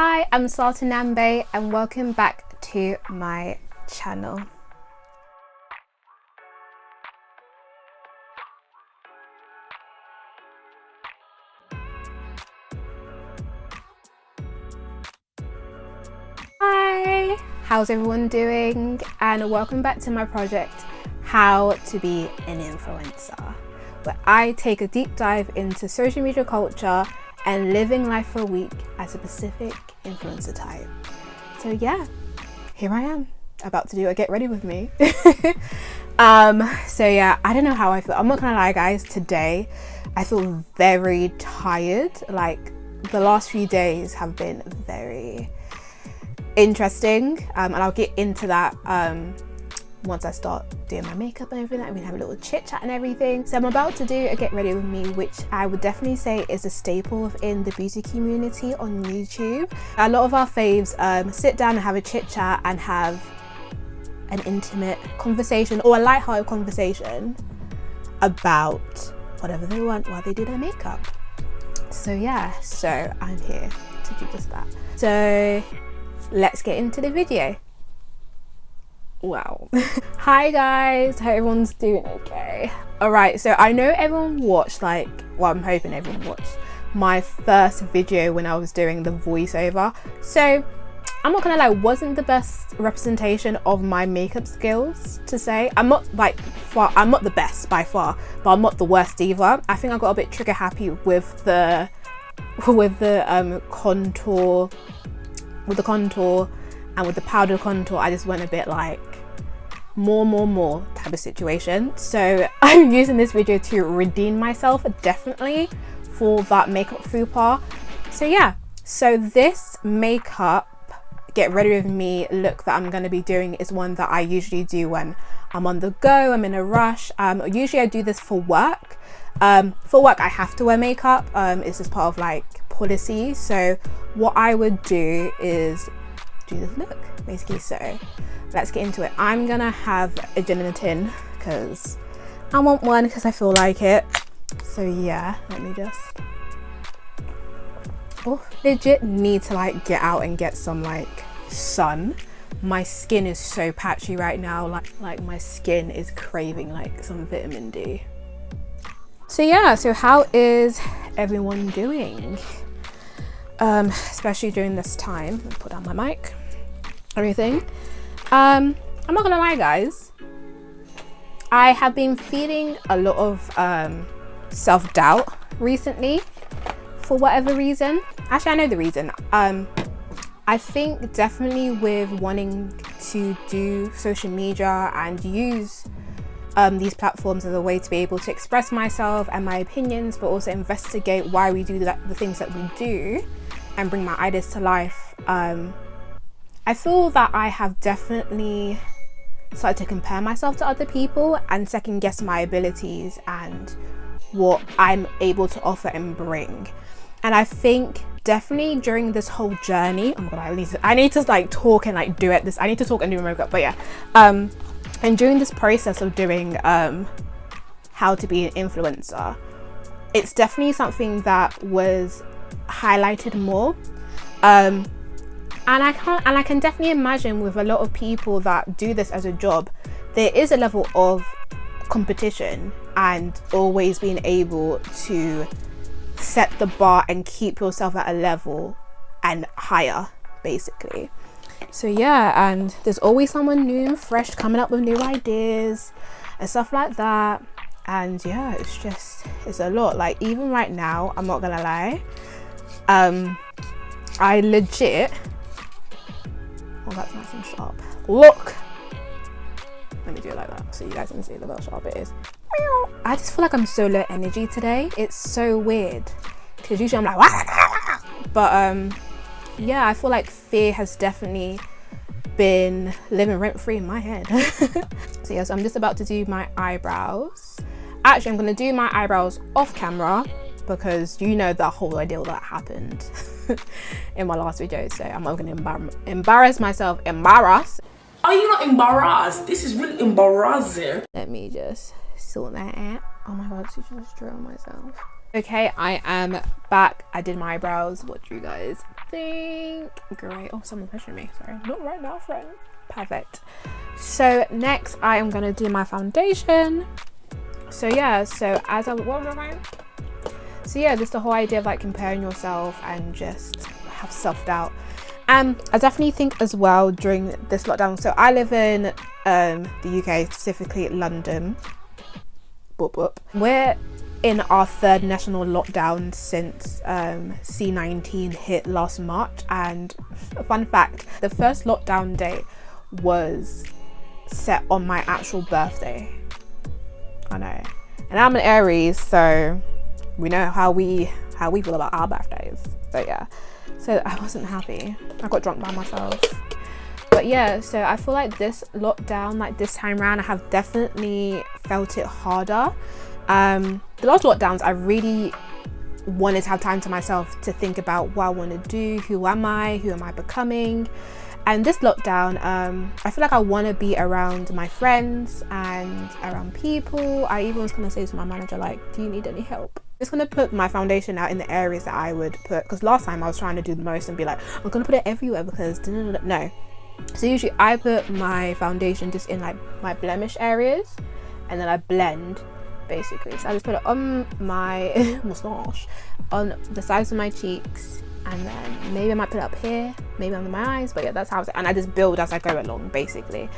Hi, I'm Sartu Nyambe and welcome back to my channel. Hi, how's everyone doing? And welcome back to my project, How to Be an Influencer, where I take a deep dive into social media culture and living life for a week as a specific influencer type. So yeah, here I am about to do a get ready with me. So yeah, I don't know how I feel. I'm not gonna lie guys, today I feel very tired. Like the last few days have been very interesting, and I'll get into that once I start doing my makeup and everything. We have a little chit chat and everything. So I'm about to do a get ready with me, which I would definitely say is a staple within the beauty community on YouTube. A lot of our faves sit down and have a chit chat and have an intimate conversation or a light-hearted conversation about whatever they want while they do their makeup. So yeah, so I'm here to do just that. So let's get into the video. Wow. Hi guys, hope everyone's doing okay. Alright, so I know everyone watched I'm hoping everyone watched my first video when I was doing the voiceover. So I'm not gonna lie, wasn't the best representation of my makeup skills to say. I'm not I'm not the best by far, but I'm not the worst either. I think I got a bit trigger happy with the contour and with the powder contour. I just went a bit like more type of situation. So I'm using this video to redeem myself definitely for that makeup faux pas. So yeah, so this makeup get ready with me look that I'm going to be doing is one that I usually do when I'm on the go, I'm in a rush. Usually I do this for work. For work I have to wear makeup. It's just part of like policy. So what I would do is do this look basically. So let's get into it. I'm gonna have a gin in a tin because I want one because I feel like it. So yeah, let me just legit need to like get out and get some like sun. My skin is so patchy right now, like my skin is craving like some vitamin D. So yeah, so how is everyone doing? Especially during this time. Let me put down my mic, everything. I'm not gonna lie guys, I have been feeling a lot of self-doubt recently for whatever reason. Actually I know the reason. I think definitely with wanting to do social media and use these platforms as a way to be able to express myself and my opinions, but also investigate why we do the things that we do and bring my ideas to life. I feel that I have definitely started to compare myself to other people and second guess my abilities and what I'm able to offer and bring. And I think definitely during this whole journey, oh my god, I need to like talk and like do it. I need to talk and do my makeup, but yeah. And during this process of doing how to be an influencer, it's definitely something that was highlighted more. And I can definitely imagine with a lot of people that do this as a job, there is a level of competition and always being able to set the bar and keep yourself at a level and higher basically. So yeah, and there's always someone new and fresh coming up with new ideas and stuff like that. And yeah, it's a lot. Like even right now, I'm not gonna lie, I legit, oh that's nice and sharp, look, let me do it like that so you guys can see how sharp it is. I just feel like I'm so low energy today. It's so weird because usually I'm like but yeah, I feel like fear has definitely been living rent-free in my head. So yeah, so I'm just about to do my eyebrows. Actually, I'm going to do my eyebrows off camera because you know the whole ordeal that happened in my last video. So I'm not going to embarrass myself. Are you not embarrassed? This is really embarrassing. Let me just sort that out. Oh my god, I just drew on myself. Okay, I am back. I did my eyebrows. What do you guys think. Great. Oh, someone's messaging me. Sorry, not right now, friend. Perfect. So next I am gonna do my foundation. So yeah, so as I, what was I saying? So yeah, just the whole idea of like comparing yourself and just have self-doubt. And I definitely think as well during this lockdown, so I live in the UK, specifically London. Boop, boop. We're in our third national lockdown since C19 hit last March. And fun fact, the first lockdown day was set on my actual birthday. I know, and I'm an Aries, so we know how we feel about our birthdays. So yeah, so I wasn't happy. I got drunk by myself. But yeah, so I feel like this lockdown, like this time around, I have definitely felt it harder. The last lockdowns, I really wanted to have time to myself to think about what I want to do, who am I becoming. And this lockdown, I feel like I want to be around my friends and around people. I even was gonna say to my manager, like, do you need any help? Just gonna put my foundation out in the areas that I would put, because last time I was trying to do the most and be like, I'm gonna put it everywhere because no. So usually I put my foundation just in like my blemish areas, and then I blend basically. So I just put it on my moustache, on the sides of my cheeks, and then maybe I might put it up here, maybe under my eyes. But yeah, that's how and I just build as I go along, basically.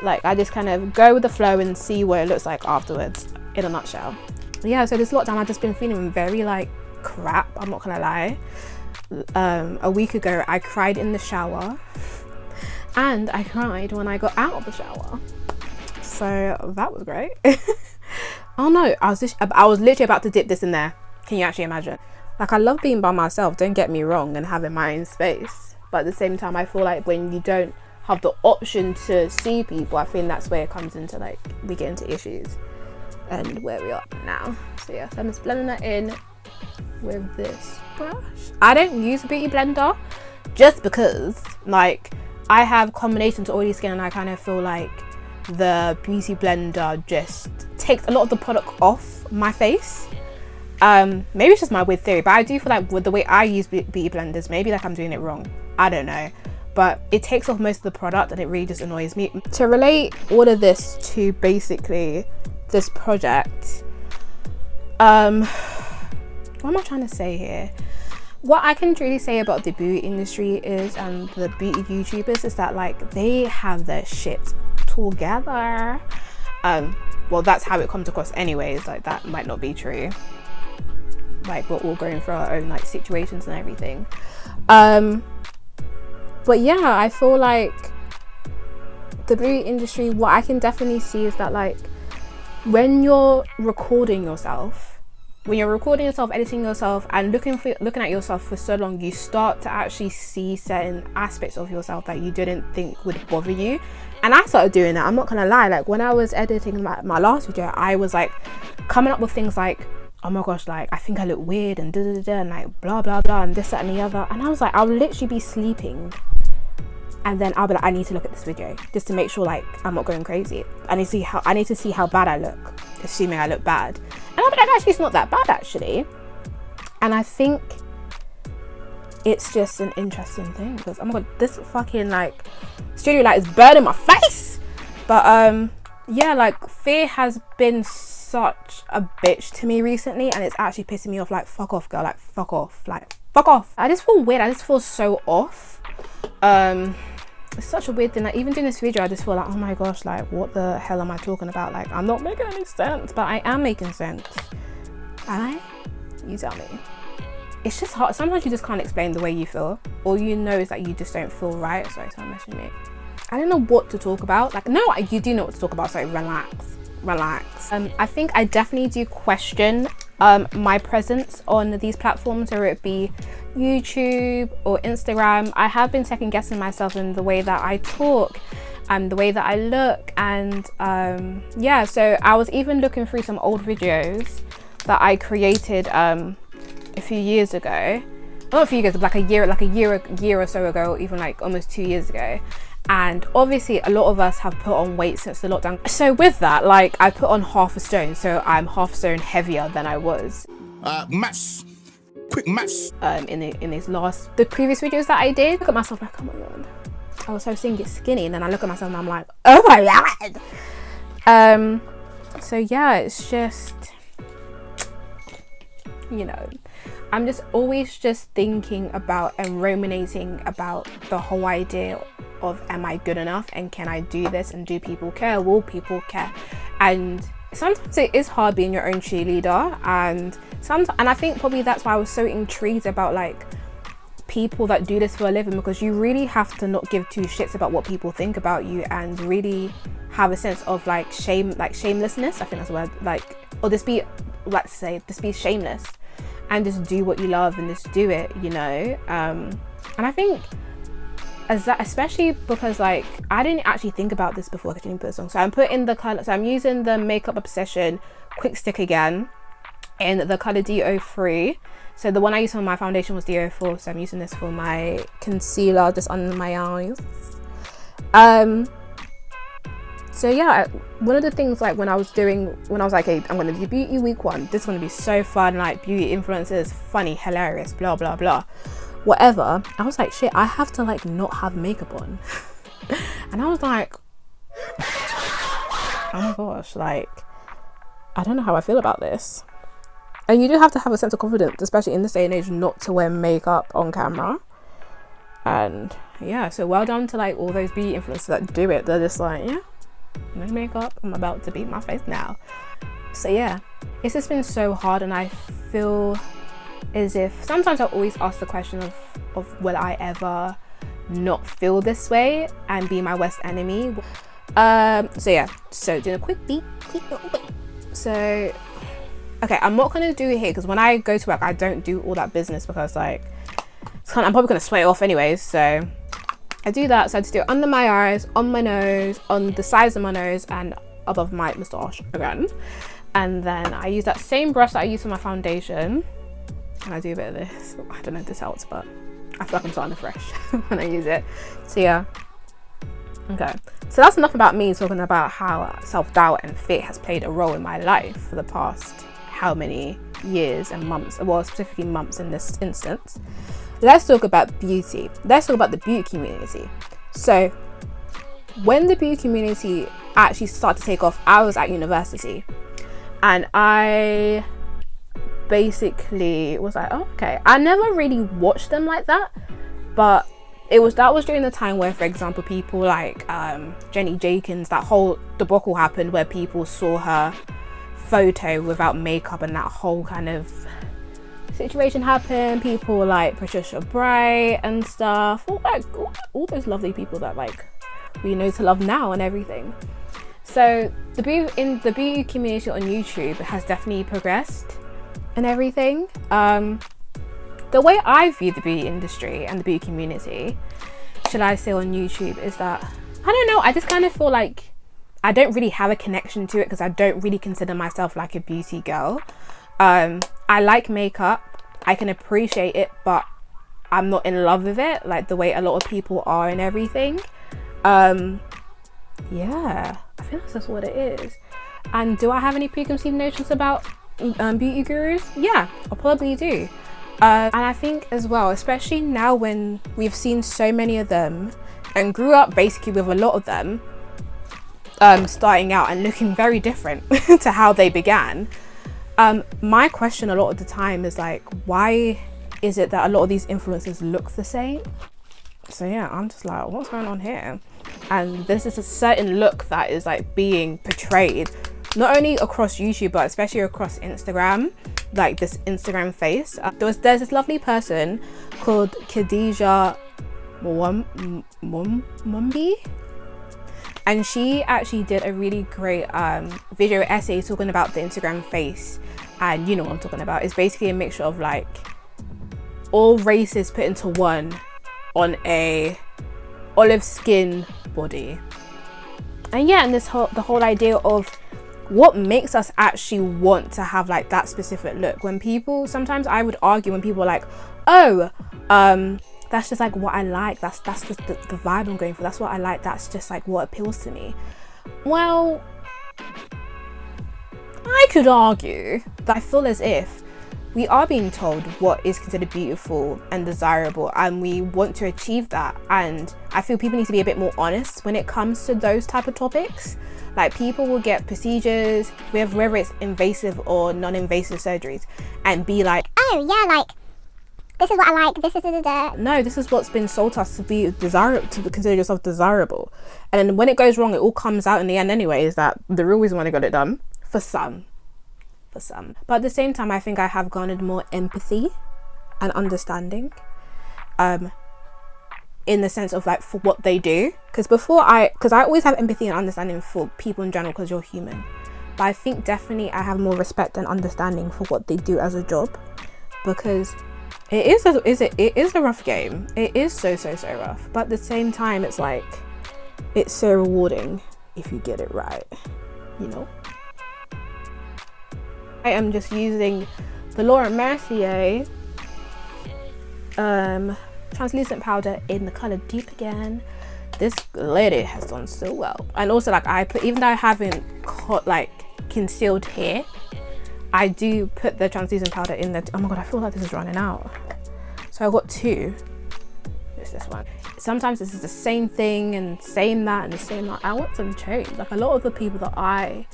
Like I just kind of go with the flow and see what it looks like afterwards, in a nutshell. Yeah, so this lockdown I've just been feeling very like crap, I'm not gonna lie. A week ago I cried in the shower, and I cried when I got out of the shower, so that was great. Oh no, I was literally about to dip this in there. Can you actually imagine? Like, I love being by myself, don't get me wrong, and having my own space, but at the same time I feel like when you don't have the option to see people, I think that's where it comes into, like, we get into issues and where we are now. So yeah, so I'm just blending that in with this brush. I don't use a beauty blender just because, like, I have combination to oily skin, and I kind of feel like the beauty blender just takes a lot of the product off my face. Maybe it's just my weird theory, but I do feel like with the way I use beauty blenders, maybe like I'm doing it wrong, I don't know, but it takes off most of the product and it really just annoys me. To relate all of this to basically this project, what am I trying to say here? What I can truly say about the beauty industry is, and the beauty YouTubers, is that like they have their shit together. Well, that's how it comes across anyways. Like, that might not be true. Like, we're all going through our own like situations and everything. But yeah, I feel like the beauty industry, what I can definitely see is that like when you're recording yourself, editing yourself, and looking at yourself for so long, you start to actually see certain aspects of yourself that you didn't think would bother you. And I started doing that, I'm not gonna lie. Like, when I was editing my last video, I was like coming up with things like, oh my gosh, like I think I look weird and and like blah blah blah and this, that and the other. And I was like, I'll literally be sleeping and then I'll be like, I need to look at this video just to make sure like I'm not going crazy. I need to see how bad I look, assuming I look bad. And I'll be like, actually it's not that bad actually. And I think it's just an interesting thing because, oh my god, this fucking like studio light is burning my face. But yeah, like fear has been such a bitch to me recently, and it's actually pissing me off. Like, fuck off, girl. Like, fuck off. Like, fuck off. I just feel weird. I just feel so off. It's such a weird thing. Like, even doing this video, I just feel like, oh my gosh, like what the hell am I talking about? Like, I'm not making any sense, but I am making sense. Am I? You tell me. It's just hard. Sometimes you just can't explain the way you feel. All you know is that you just don't feel right. Sorry, someone messaging me. I don't know what to talk about. Like, no, you do know what to talk about. Sorry, relax. I think I definitely do question my presence on these platforms, whether it be YouTube or Instagram. I have been second guessing myself in the way that I talk and the way that I look, and yeah, so I was even looking through some old videos that I created a few years ago. Not a few years, but like a year or so ago, or even like almost 2 years ago. And obviously a lot of us have put on weight since the lockdown. So with that, like, I put on half a stone, so I'm half a stone heavier than I was. Maths. Quick maths. In the previous videos that I did, look at myself like, oh my god, I was so skinny, and then I look at myself and I'm like, oh my god. So yeah, it's just, you know, I'm just always just thinking about and ruminating about the whole idea of, am I good enough, and can I do this, and do people care, will people care? And sometimes it is hard being your own cheerleader, and I think probably that's why I was so intrigued about like people that do this for a living, because you really have to not give two shits about what people think about you, and really have a sense of like shamelessness, I think that's the word, like, or just be shameless and just do what you love and just do it, you know. And I think as that, especially because like I didn't actually think about this before I actually put this on. So I'm putting the color, so I'm using the Makeup Obsession Quick Stick again in the color D03. So the one I used on my foundation was D04, so I'm using this for my concealer just under my eyes. So yeah, one of the things like when I was like, hey, I'm gonna do beauty week 1, this is gonna be so fun, like beauty influencers, funny, hilarious, blah blah blah, whatever. I was like, shit, I have to like not have makeup on. And I was like, oh my gosh, like I don't know how I feel about this. And you do have to have a sense of confidence, especially in this day and age, not to wear makeup on camera. And yeah, so well done to like all those beauty influencers that do it. They're just like, yeah, no makeup, I'm about to beat my face now. So yeah, it's just been so hard, and I feel as if sometimes I always ask the question of will I ever not feel this way and be my worst enemy. So yeah, so doing a quick beat. So okay, I'm not gonna do it here because when I go to work I don't do all that business, because like I'm probably gonna sweat it off anyways. So I do that, so I just do it under my eyes, on my nose, on the sides of my nose, and above my moustache again. And then I use that same brush that I use for my foundation, and I do a bit of this. I don't know if this helps, but I feel like I'm starting afresh when I use it. So yeah, okay. So that's enough about me talking about how self-doubt and fear has played a role in my life for the past how many years and months, well specifically months in this instance. Let's talk about beauty. Let's talk about the beauty community. So when the beauty community actually started to take off, I was at university, and I basically was like, oh, okay. I never really watched them like that, but that was during the time where, for example, people like Jenny Jenkins, that whole debacle happened where people saw her photo without makeup, and that whole kind of situation happened. People like Patricia Bright and stuff, all those lovely people that like we know to love now and everything. So the beauty community on YouTube has definitely progressed and everything. The way I view the beauty industry and the beauty community, should I say, on YouTube, is that I don't know, I just kind of feel like I don't really have a connection to it because I don't really consider myself like a beauty girl. I like makeup, I can appreciate it, but I'm not in love with it like the way a lot of people are and everything. Yeah, I feel like that's what it is. And do I have any preconceived notions about beauty gurus? Yeah, I probably do. And I think as well, especially now when we've seen so many of them and grew up basically with a lot of them starting out and looking very different to how they began. My question a lot of the time is like, why is it that a lot of these influencers look the same? So yeah, I'm just like, what's going on here? And this is a certain look that is like being portrayed not only across YouTube but especially across Instagram, like this Instagram face. There's this lovely person called Khadija Mwambi, and she actually did a really great video essay talking about the Instagram face. And you know what I'm talking about. It's basically a mixture of like all races put into one on a olive skin body. And yeah, and the whole idea of what makes us actually want to have like that specific look. When people, sometimes I would argue when people are like, oh, that's just like what I like, that's just the vibe I'm going for, that's what I like, that's just like what appeals to me. Well, I could argue that I feel as if we are being told what is considered beautiful and desirable, and we want to achieve that. And I feel people need to be a bit more honest when it comes to those type of topics. Like, people will get procedures, whether it's invasive or non-invasive surgeries, and be like, oh yeah, like, this is what I like, this is no, this is what's been sold to us to be desirable, to consider yourself desirable. And then when it goes wrong, it all comes out in the end anyway, is that the real reason why they got it done, for some. But at the same time, I think I have garnered more empathy and understanding, in the sense of like for what they do. Because I always have empathy and understanding for people in general, because you're human. But I think definitely I have more respect and understanding for what they do as a job, because it is a rough game. It is so rough. But at the same time, it's like, it's so rewarding if you get it right, you know. I am just using the Laura Mercier translucent powder in the color Deep again. This lady has done so well. And also, like, even though I haven't concealed here, I do put the translucent powder in the, oh my god, I feel like this is running out. So I got two. It's this one. Sometimes this is the same thing and same that and the same that. I want some change. Like, a lot of the people that I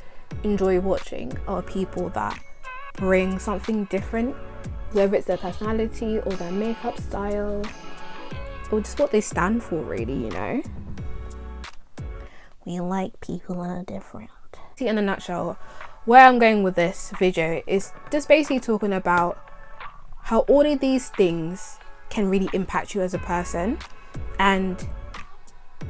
enjoy watching are people that bring something different, whether it's their personality or their makeup style or just what they stand for, really, you know. We like people that are different. See, in a nutshell, where I'm going with this video is just basically talking about how all of these things can really impact you as a person. And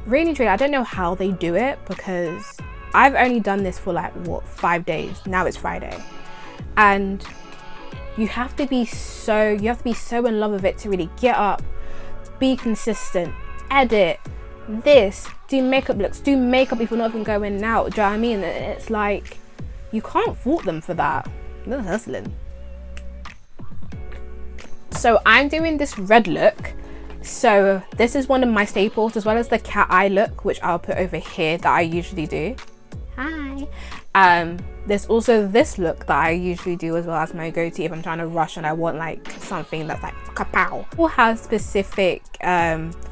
really truly, I don't know how they do it, because I've only done this for like, what, 5 days. Now it's Friday. And you have to be so in love with it to really get up, be consistent, edit this, do makeup looks, do makeup if you're not even going out. Do you know what I mean? It's like, you can't fault them for that. They're hustling. So I'm doing this red look. So this is one of my staples, as well as the cat eye look, which I'll put over here, that I usually do. Hi. There's also this look that I usually do as well as my go-to if I'm trying to rush and I want like something that's like kapow. People have specific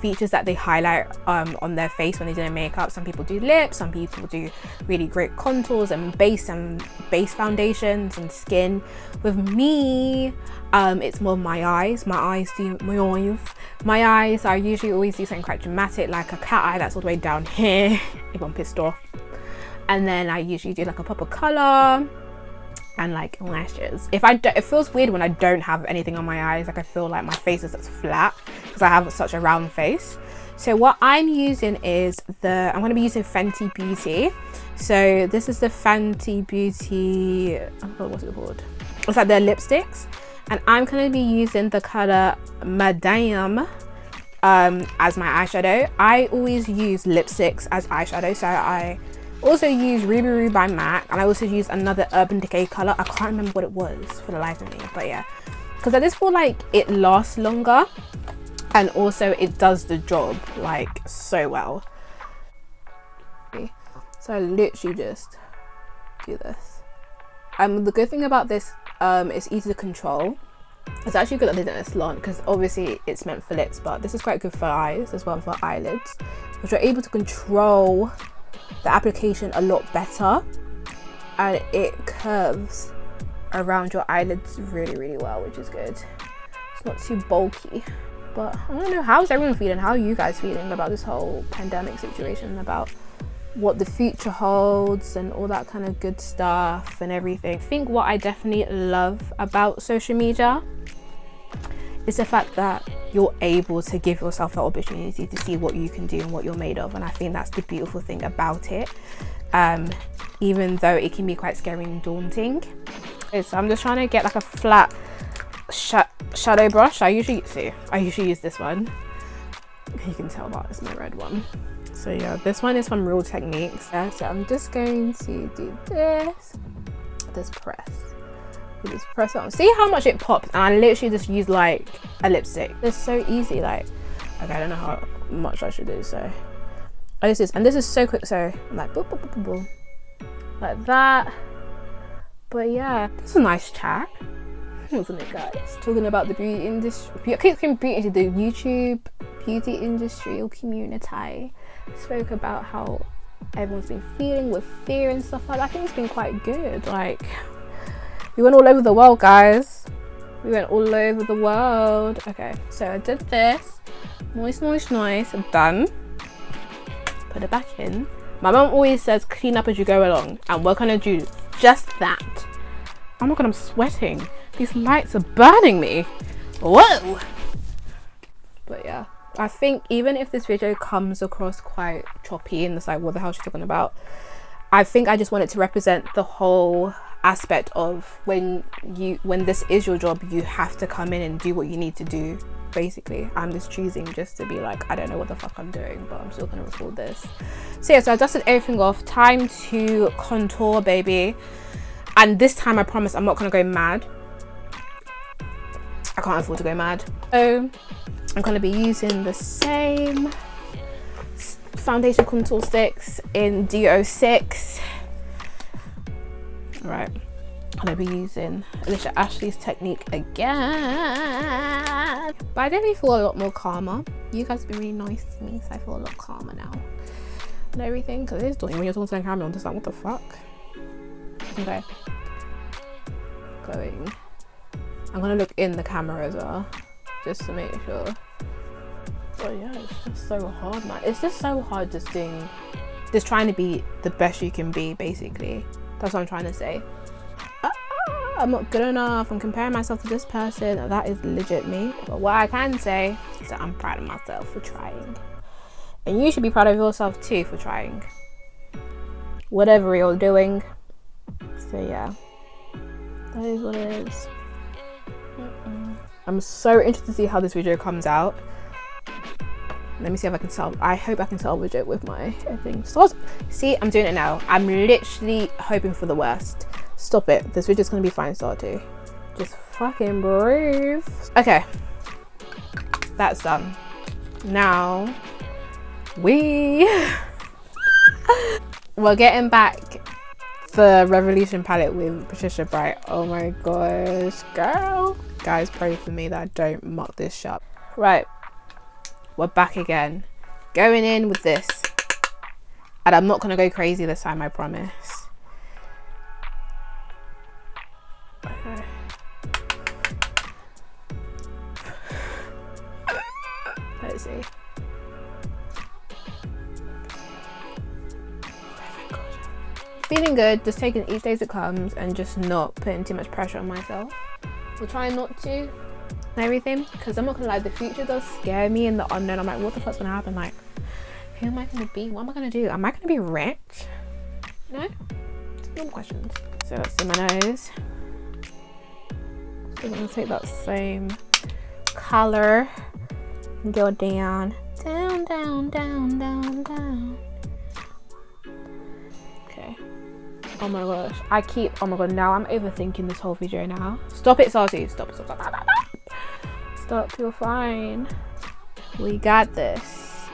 features that they highlight on their face when they do their makeup. Some people do lips, some people do really great contours and base foundations and skin. With me, it's more my eyes. My eyes, I usually always do something quite dramatic, like a cat eye that's all the way down here if I'm pissed off. And then I usually do like a pop of color and like lashes. It feels weird when I don't have anything on my eyes. Like, I feel like my face is flat because I have such a round face. So what I'm using is I'm going to be using Fenty Beauty. So this is the Fenty Beauty, I forgot what's it called. It's like their lipsticks. And I'm going to be using the color Madame as my eyeshadow. I always use lipsticks as eyeshadow. So I also use Ruby Roo by MAC, and I also use another Urban Decay color. I can't remember what it was for the life of me, but yeah, because I just feel like it lasts longer and also it does the job like so well. So I literally just do this. The good thing about this, it's easy to control. It's actually good that they didn't slant, because obviously it's meant for lips, but this is quite good for eyes as well, for eyelids, which are able to control the application a lot better, and it curves around your eyelids really well, which is good. It's not too bulky. But I don't know, how's everyone feeling? How are you guys feeling about this whole pandemic situation, about what the future holds and all that kind of good stuff and everything? I think what I definitely love about social media is the fact that you're able to give yourself the opportunity to see what you can do and what you're made of. And I think that's the beautiful thing about it, even though it can be quite scary and daunting. So I'm just trying to get like a flat shadow brush. I usually use this one. You can tell that it's my red one. So yeah, this one is from Real Techniques. So I'm just going to do this press. You just press it on. See how much it pops, and I literally just use like a lipstick. It's so easy. Like, okay, I don't know how much I should do, so I use this, and this is so quick. So I'm like boop, boop, boop, boop, boop, like that. But yeah, this is a nice chat. wasn't it, guys? Talking about the beauty industry. I keep saying beauty, the YouTube beauty industry or community. Spoke about how everyone's been feeling with fear and stuff like that. I think it's been quite good. Like, we went all over the world, guys. We went all over the world. Okay, so I did this. Noise. Done. Put it back in. My mum always says clean up as you go along, and we're gonna do just that. Oh my god, I'm sweating. These lights are burning me. Whoa! But yeah, I think even if this video comes across quite choppy and it's like, what the hell is she talking about? I think I just wanted to represent the whole aspect of when this is your job, you have to come in and do what you need to do. Basically, I'm just choosing just to be like, I don't know what the fuck I'm doing, but I'm still gonna record this. So yeah, so I dusted everything off. Time to contour, baby. And this time I promise I'm not gonna go mad. I can't afford to go mad. So I'm gonna be using the same foundation contour sticks in DO6. Right, I'm gonna be using Alicia Ashley's technique again. But I definitely feel a lot more calmer. You guys have been really nice to me, so I feel a lot calmer now. And everything, because it is doing when you're talking to the camera, I'm just like, what the fuck? Okay. Going. I'm gonna look in the camera as well, just to make sure. But yeah, it's just so hard, man. It's just so hard just trying to be the best you can be, basically. That's what I'm trying to say. I'm not good enough. I'm comparing myself to this person. That is legit me. But what I can say is that I'm proud of myself for trying. And you should be proud of yourself too for trying. Whatever you're doing. So yeah, that is what it is. I'm so interested to see how this video comes out. Let me see if I can I hope I can salvage it with my thing. See, I'm doing it now. I'm literally hoping for the worst. Stop it. This video's gonna be fine, Sartu. Just fucking breathe. Okay. That's done. Now, we're getting back the Revolution palette with Patricia Bright. Oh my gosh, girl. Guys, pray for me that I don't muck this shop. Right. We're back again. Going in with this. And I'm not gonna go crazy this time, I promise. Okay. Let's see. Feeling good, just taking each day as it comes and just not putting too much pressure on myself. We're trying not to and everything, because I'm not gonna lie, the future does scare me in the unknown. I'm like, what the fuck's gonna happen? Like, who am I gonna be? What am I gonna do? Am I gonna be rich? No? Normal questions. So let's see my nose. So I'm gonna take that same color and go down. Down, down, down, down, down. Okay. Oh my gosh. Oh my god, now I'm overthinking this whole video now. Stop it, Sartu. Stop. Stop, you're fine. We got this.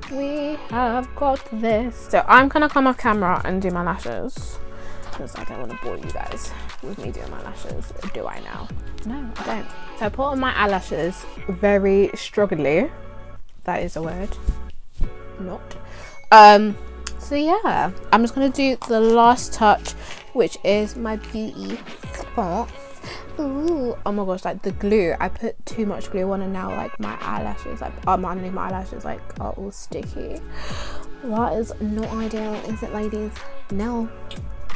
We have got this. So I'm gonna come off camera and do my lashes, because I don't want to bore you guys with me doing my lashes. Do I now? No, I don't. So I put on my eyelashes very struggling. That is a word. Not. So yeah, I'm just gonna do the last touch, which is my beauty spot. Ooh, oh my gosh, like the glue, I put too much glue on and now like my eyelashes, like underneath my eyelashes, like are all sticky. That is not ideal, is it, ladies? No,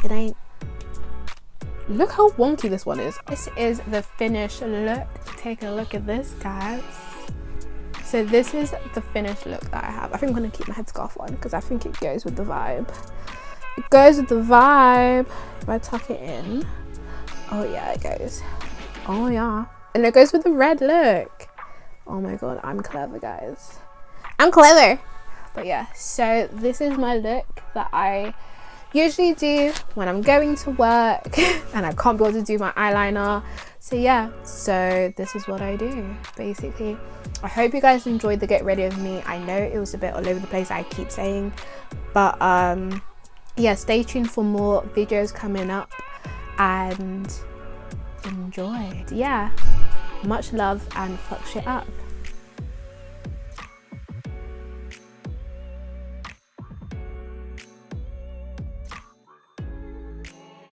it ain't. Look how wonky this one is. This is the finished look. Take a look at this, guys. So this is the finished look that I have. I think I'm gonna keep my headscarf on because I think it goes with the vibe. It goes with the vibe. If I tuck it in, oh yeah, it goes. Oh yeah, and it goes with the red look. Oh my god, I'm clever, guys. I'm clever. But yeah, so this is my look that I usually do when I'm going to work and I can't be able to do my eyeliner. So yeah, so this is what I do basically. I hope you guys enjoyed the get ready of me. I know it was a bit all over the place, I keep saying, but yeah, stay tuned for more videos coming up. And enjoy. Yeah, much love and fuck shit up.